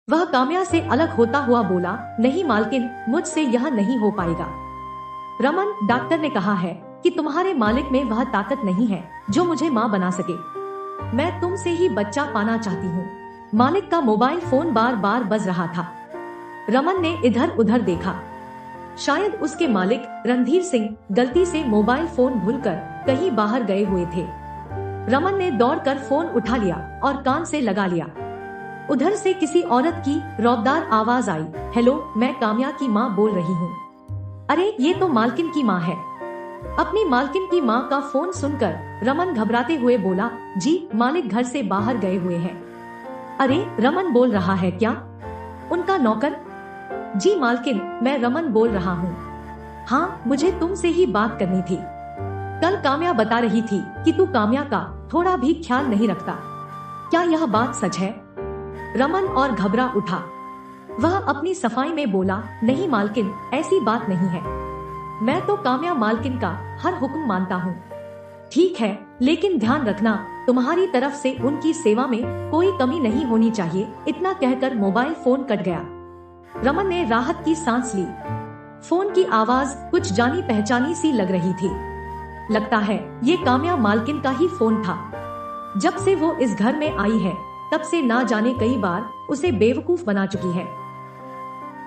वह काम्या से अलग होता हुआ बोला, नहीं मालकिन, मुझसे यह नहीं हो पाएगा। रमन, डॉक्टर ने कहा है कि तुम्हारे मालिक में वह ताकत नहीं है जो मुझे माँ बना सके। मैं तुमसे ही बच्चा पाना चाहती हूँ। मालिक का मोबाइल फोन बार बार बज रहा था। रमन ने इधर उधर देखा। शायद उसके मालिक रणधीर सिंह गलती से मोबाइल फोन भूलकर कहीं बाहर गए हुए थे। रमन ने दौड़कर फोन उठा लिया और कान से लगा लिया। उधर से किसी औरत की रौबदार आवाज आई, हेलो, मैं काम्या की माँ बोल रही हूँ। अरे, ये तो मालकिन की माँ है। अपनी मालकिन की माँ का फोन सुनकर रमन घबराते हुए बोला, जी, मालिक घर से बाहर गए हुए हैं। अरे, रमन बोल रहा है क्या? उनका नौकर? जी मालकिन, मैं रमन बोल रहा हूँ। हाँ, मुझे तुमसे ही बात करनी थी। कल काम्या बता रही थी कि तू काम्या का थोड़ा भी ख्याल नहीं रखता। क्या यह बात सच है? रमन और घबरा उठा। वह अपनी सफाई में बोला, नहीं मालकिन, ऐसी बात नहीं है। मैं तो काम्या मालकिन का हर हुक्म मानता हूँ। ठीक है, लेकिन ध्यान रखना, तुम्हारी तरफ से उनकी सेवा में कोई कमी नहीं होनी चाहिए। इतना कहकर मोबाइल फोन कट गया। रमन ने राहत की सांस ली। फोन की आवाज कुछ जानी पहचानी सी लग रही थी। लगता है ये काम्या मालकिन का ही फोन था। जब से वो इस घर में आई है तब से ना जाने कई बार उसे बेवकूफ बना चुकी है।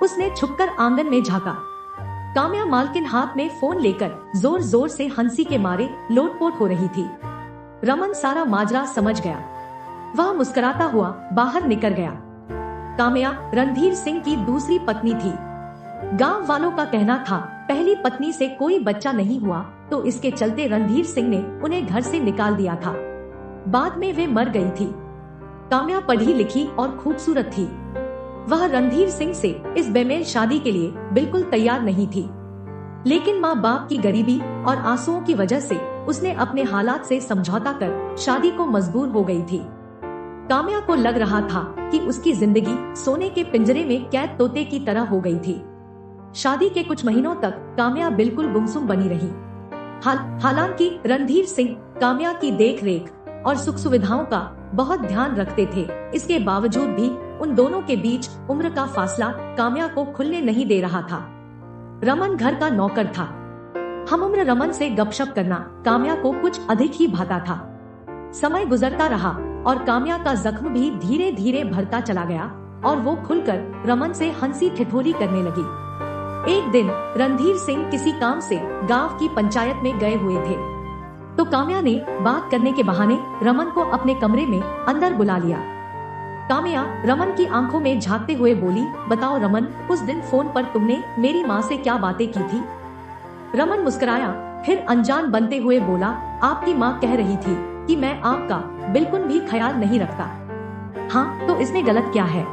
उसने छुपकर आंगन में झांका। काम्या मालकिन हाथ में फोन लेकर जोर जोर से हंसी के मारे लोटपोट हो रही थी। रमन सारा माजरा समझ गया। वह मुस्कुराता हुआ बाहर निकल गया। काम्या रणधीर सिंह की दूसरी पत्नी थी। गांव वालों का कहना था पहली पत्नी से कोई बच्चा नहीं हुआ तो इसके चलते रणधीर सिंह ने उन्हें घर से निकाल दिया था। बाद में वे मर गई थी। काम्या पढ़ी लिखी और खूबसूरत थी। वह रणधीर सिंह से इस बेमेल शादी के लिए बिल्कुल तैयार नहीं थी, लेकिन माँ बाप की गरीबी और आंसुओं की वजह से उसने अपने हालात से समझौता कर शादी को मजबूर हो गई थी। काम्या को लग रहा था कि उसकी जिंदगी सोने के पिंजरे में कैद तोते की तरह हो गई थी। शादी के कुछ महीनों तक काम्या बिल्कुल गुमसुम बनी रही। हालांकि रणधीर सिंह काम्या की देख रेख और सुख सुविधाओं का बहुत ध्यान रखते थे, इसके बावजूद भी उन दोनों के बीच उम्र का फासला काम्या को खुलने नहीं दे रहा था। रमन घर का नौकर था। हम उम्र रमन से गपशप करना काम्या को कुछ अधिक ही भाता था। समय गुजरता रहा और काम्या का जख्म भी धीरे धीरे भरता चला गया और वो खुलकर रमन से हंसी ठिठोली करने लगी। एक दिन रणधीर सिंह किसी काम से गांव की पंचायत में गए हुए थे, तो काम्या ने बात करने के बहाने रमन को अपने कमरे में अंदर बुला लिया। काम्या रमन की आंखों में झांकते हुए बोली, बताओ रमन, उस दिन फोन पर तुमने मेरी माँ से क्या बातें की थी? रमन मुस्कुराया, फिर अनजान बनते हुए बोला, आपकी माँ कह रही थी कि मैं आपका बिल्कुल भी ख्याल नहीं रखता। हाँ, तो इसमें गलत क्या है?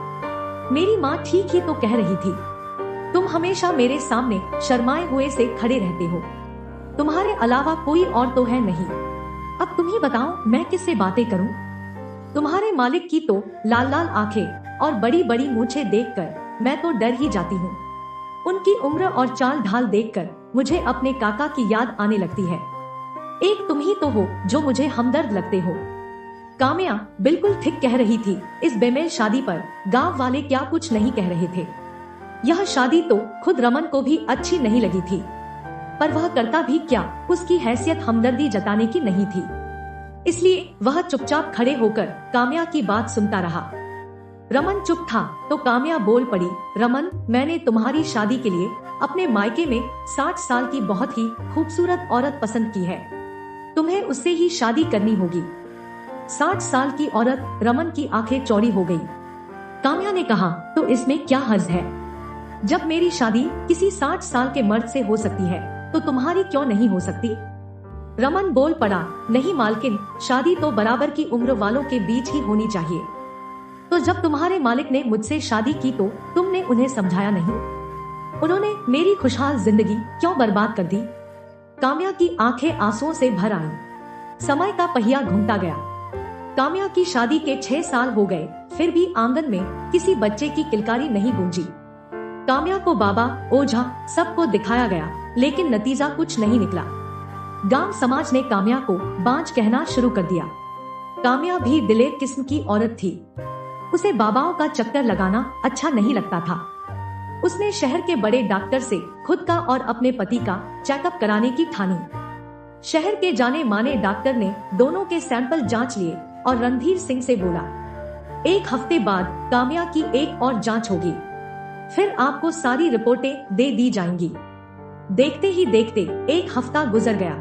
मेरी माँ ठीक ही तो कह रही थी। तुम हमेशा मेरे सामने शर्माए हुए से खड़े रहते हो। तुम्हारे अलावा कोई और तो है नहीं। अब तुम ही बताओ मैं किससे बातें करूं? तुम्हारे मालिक की तो लाल लाल आंखें और बड़ी बड़ी मूंछें देखकर मैं तो डर ही जाती हूँ। उनकी उम्र और चाल ढाल देखकर मुझे अपने काका की याद आने लगती है। एक तुम ही तो हो जो मुझे हमदर्द लगते हो। काम्या बिल्कुल ठीक कह रही थी। इस बेमेल शादी पर गांव वाले क्या कुछ नहीं कह रहे थे। यह शादी तो खुद रमन को भी अच्छी नहीं लगी थी, पर वह करता भी क्या, उसकी हैसियत हमदर्दी जताने की नहीं थी। इसलिए वह चुपचाप खड़े होकर काम्या की बात सुनता रहा। रमन चुप था तो काम्या बोल पड़ी, रमन, मैंने तुम्हारी शादी के लिए अपने मायके में 60 साल की बहुत ही खूबसूरत औरत पसंद की है। तुम्हें उससे ही शादी करनी होगी। 60 साल की औरत? रमन की आंखें चौड़ी हो गई। काम्या ने कहा, तो इसमें क्या हर्ज है? जब मेरी शादी किसी 60 साल के मर्द से हो सकती है तो तुम्हारी क्यों नहीं हो सकती? रमन बोल पड़ा, नहीं मालकिन, शादी तो बराबर की उम्र वालों के बीच ही होनी चाहिए। तो जब तुम्हारे मालिक ने मुझसे शादी की तो तुमने उन्हें समझाया नहीं? उन्होंने मेरी खुशहाल जिंदगी क्यों बर्बाद कर दी? काम्या की आंखें आंसुओं से भर आईं। समय का पहिया घूमता गया। काम्या की शादी के 6 साल हो गए, फिर भी आंगन में किसी बच्चे की किलकारी नहीं गूंजी। काम्या को बाबा, ओझा सबको दिखाया गया, लेकिन नतीजा कुछ नहीं निकला। गांव समाज ने काम्या को बांझ कहना शुरू कर दिया। काम्या भी दिलेर किस्म की औरत थी। उसे बाबाओं का चक्कर लगाना अच्छा नहीं लगता था। उसने शहर के बड़े डॉक्टर से खुद का और अपने पति का चेकअप कराने की ठानी। शहर के जाने माने डॉक्टर ने दोनों के सैंपल जांच लिए और रणधीर सिंह से बोला, 1 हफ्ते बाद काम्या की एक और जांच होगी, फिर आपको सारी रिपोर्टें दे दी जाएंगी। देखते ही देखते 1 हफ्ता गुजर गया।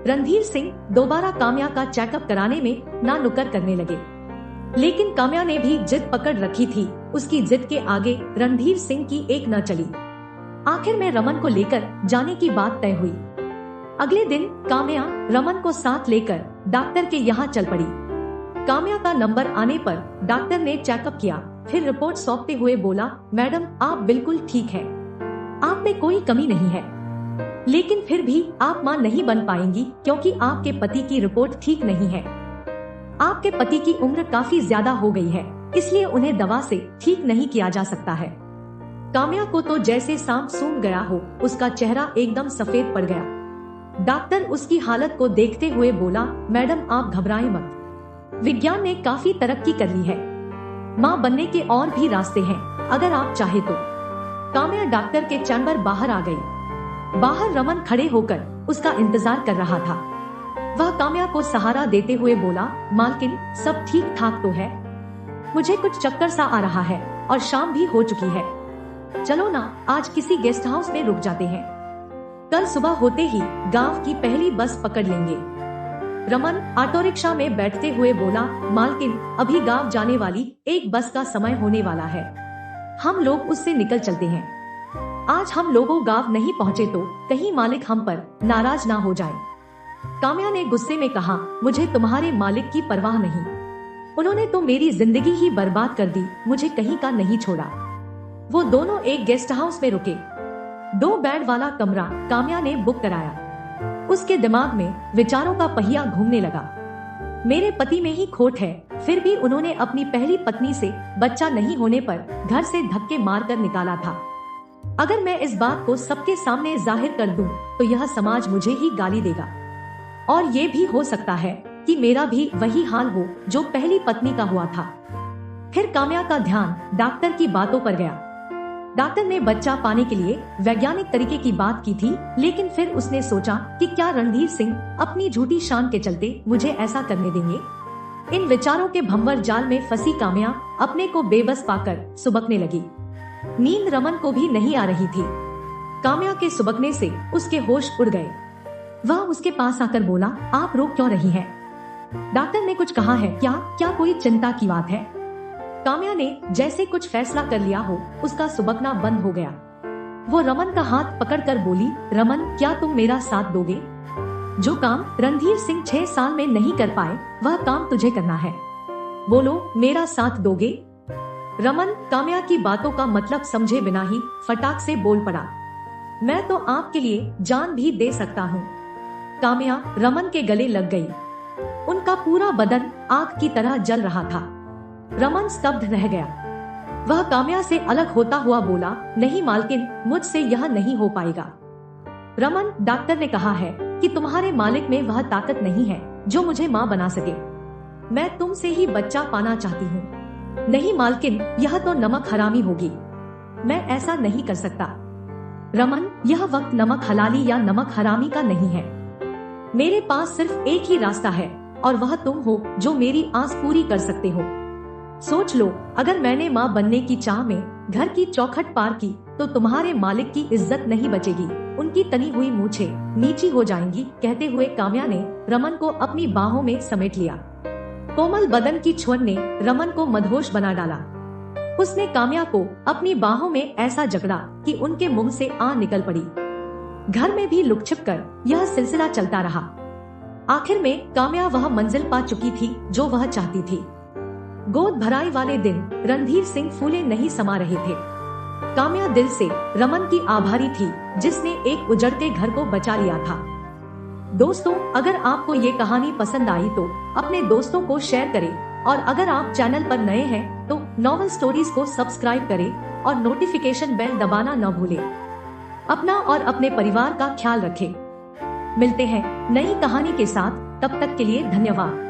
रणधीर सिंह दोबारा काम्या का चेकअप कराने में ना नुकर करने लगे, लेकिन काम्या ने भी जिद पकड़ रखी थी। उसकी जिद के आगे रणधीर सिंह की एक न चली। आखिर में रमन को लेकर जाने की बात तय हुई। अगले दिन काम्या रमन को साथ लेकर डॉक्टर के यहाँ चल पड़ी। काम्या का नंबर आने पर डॉक्टर ने चेकअप किया, फिर रिपोर्ट सौंपते हुए बोला, मैडम आप बिल्कुल ठीक है, आप में कोई कमी नहीं है, लेकिन फिर भी आप मां नहीं बन पाएंगी क्योंकि आपके पति की रिपोर्ट ठीक नहीं है। आपके पति की उम्र काफी ज्यादा हो गई है, इसलिए उन्हें दवा से ठीक नहीं किया जा सकता है। काम्या को तो जैसे सांप सूंघ गया हो, उसका चेहरा एकदम सफेद पड़ गया। डॉक्टर उसकी हालत को देखते हुए बोला, मैडम आप घबराएं मत, विज्ञान ने काफी तरक्की कर ली है, मां बनने के और भी रास्ते हैं, अगर आप चाहे तो। काम्या डॉक्टर के चैम्बर बाहर आ गई। बाहर रमन खड़े होकर उसका इंतजार कर रहा था। वह काम्या को सहारा देते हुए बोला, मालकिन सब ठीक ठाक तो है, मुझे कुछ चक्कर सा आ रहा है और शाम भी हो चुकी है, चलो ना आज किसी गेस्ट हाउस में रुक जाते हैं, कल सुबह होते ही गांव की पहली बस पकड़ लेंगे। रमन ऑटो रिक्शा में बैठते हुए बोला, मालकिन अभी गांव जाने वाली एक बस का समय होने वाला है, हम लोग उससे निकल चलते हैं। आज हम लोगों गांव नहीं पहुँचे तो कहीं मालिक हम पर नाराज ना हो जाए। काम्या ने गुस्से में कहा, मुझे तुम्हारे मालिक की परवाह नहीं, उन्होंने तो मेरी जिंदगी ही बर्बाद कर दी, मुझे कहीं का नहीं छोड़ा। वो दोनों एक गेस्ट हाउस में रुके। 2 बेड वाला कमरा काम्या ने बुक कराया। उसके दिमाग में विचारों का पहिया घूमने लगा। मेरे पति में ही खोट है, फिर भी उन्होंने अपनी पहली पत्नी से बच्चा नहीं होने पर घर से धक्के मारकर निकाला था। अगर मैं इस बात को सबके सामने जाहिर कर दूं, तो यह समाज मुझे ही गाली देगा, और ये भी हो सकता है कि मेरा भी वही हाल हो जो पहली पत्नी का हुआ था। फिर काम्या का ध्यान डॉक्टर की बातों पर गया। डॉक्टर ने बच्चा पाने के लिए वैज्ञानिक तरीके की बात की थी, लेकिन फिर उसने सोचा कि क्या रणधीर सिंह अपनी झूठी शान के चलते मुझे ऐसा करने देंगे। इन विचारों के भंवर जाल में फंसी काम्या अपने को बेबस पाकर सुबकने लगी। नींद रमन को भी नहीं आ रही थी। काम्या के सुबकने से उसके होश उड़ गए। वह उसके पास आकर बोला, आप रो क्यों रही हैं? डॉक्टर ने कुछ कहा है क्या? क्या कोई चिंता की बात है? काम्या ने जैसे कुछ फैसला कर लिया हो, उसका सुबकना बंद हो गया। वो रमन का हाथ पकड़कर बोली, रमन क्या तुम मेरा साथ दोगे? जो काम रणधीर सिंह 6 साल में नहीं कर पाए, वह काम तुझे करना है, बोलो मेरा साथ दोगे? रमन काम्या की बातों का मतलब समझे बिना ही फटाक से बोल पड़ा, मैं तो आपके लिए जान भी दे सकता हूँ। काम्या रमन के गले लग गई। उनका पूरा बदन आग की तरह जल रहा था। रमन स्तब्ध रह गया। वह काम्या से अलग होता हुआ बोला, नहीं मालकिन, मुझसे यह नहीं हो पाएगा। रमन, डॉक्टर ने कहा है कि तुम्हारे मालिक में वह ताकत नहीं है जो मुझे माँ बना सके। मैं तुमसे ही बच्चा पाना चाहती हूँ। नहीं मालकिन, यह तो नमक हरामी होगी, मैं ऐसा नहीं कर सकता। रमन, यह वक्त नमक हलाली या नमक हरामी का नहीं है। मेरे पास सिर्फ एक ही रास्ता है, और वह तुम हो जो मेरी आस पूरी कर सकते हो। सोच लो, अगर मैंने माँ बनने की चाह में घर की चौखट पार की, तो तुम्हारे मालिक की इज्जत नहीं बचेगी, उनकी तनी हुई मूछें नीची हो जाएंगी। कहते हुए काम्या ने रमन को अपनी बाहों में समेट लिया। कोमल बदन की छुअन ने रमन को मदहोश बना डाला। उसने काम्या को अपनी बाहों में ऐसा जकड़ा कि उनके मुंह से आह निकल पड़ी। घर में भी लुक छिप कर यह सिलसिला चलता रहा। आखिर में काम्या वह मंजिल पा चुकी थी जो वह चाहती थी। गोद भराई वाले दिन रणधीर सिंह फूले नहीं समा रहे थे। काम्या दिल से रमन की आभारी थी जिसने एक उजड़ते घर को बचा लिया था। दोस्तों, अगर आपको ये कहानी पसंद आई तो अपने दोस्तों को शेयर करें, और अगर आप चैनल पर नए हैं तो नॉवल स्टोरीज को सब्सक्राइब करें और नोटिफिकेशन बेल दबाना न भूलें। अपना और अपने परिवार का ख्याल रखें। मिलते हैं नई कहानी के साथ, तब तक के लिए धन्यवाद।